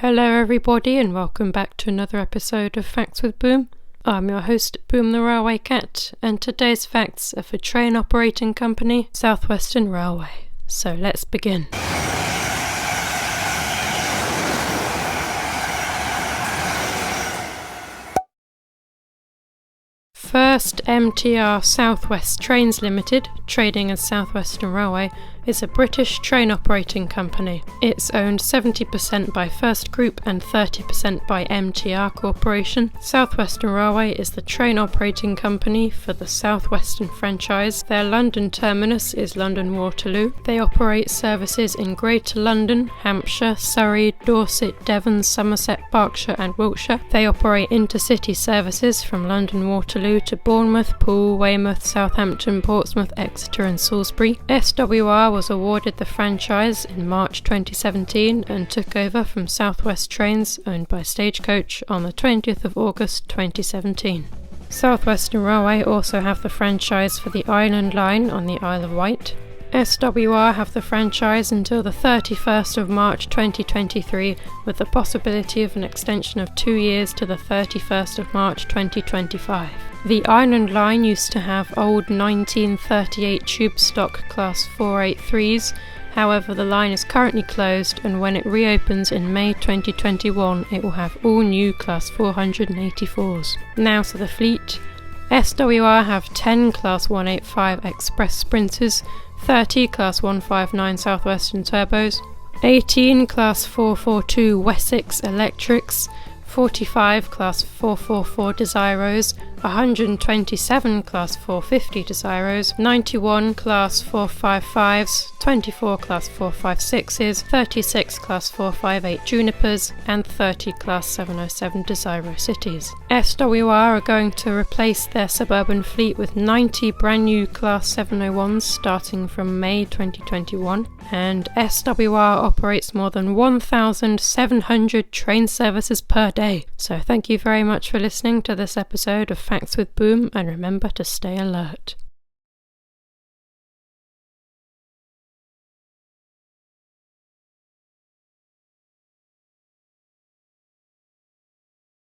Hello everybody and welcome back to another episode of Facts with Boom. I'm your host, Boom the Railway Cat, and today's facts are for train operating company South Western Railway. So let's begin. First MTR South West Trains Limited, trading as South Western Railway, is a British train operating company. It's owned 70% by First Group and 30% by MTR Corporation. South Western Railway is the train operating company for the South Western franchise. Their London terminus is London Waterloo. They operate services in Greater London, Hampshire, Surrey, Dorset, Devon, Somerset, Berkshire and Wiltshire. They operate intercity services from London Waterloo to Bournemouth, Poole, Weymouth, Southampton, Portsmouth, Exeter and Salisbury. SWR was awarded the franchise in March 2017 and took over from South West Trains, owned by Stagecoach, on the 20th of August 2017. South Western Railway also have the franchise for the Island Line on the Isle of Wight. SWR have the franchise until the 31st of March 2023, with the possibility of an extension of 2 years to the 31st of March 2025. The Island Line used to have old 1938 tube stock Class 483s, however the line is currently closed and when it reopens in May 2021 it will have all new Class 484s. Now to the fleet. SWR have 10 Class 185 Express Sprinters, 30 Class 159 Southwestern Turbos, 18 Class 442 Wessex Electrics, 45 Class 444 Desiros, 127 Class 450 Desiros, 91 Class 455s, 24 Class 456s, 36 Class 458 Junipers, and 30 Class 707 Desiro Cities. SWR are going to replace their suburban fleet with 90 brand new Class 701s starting from May 2021, and SWR operates more than 1,700 train services per day. So thank you very much for listening to this episode of Facts with Boom, and remember to stay alert.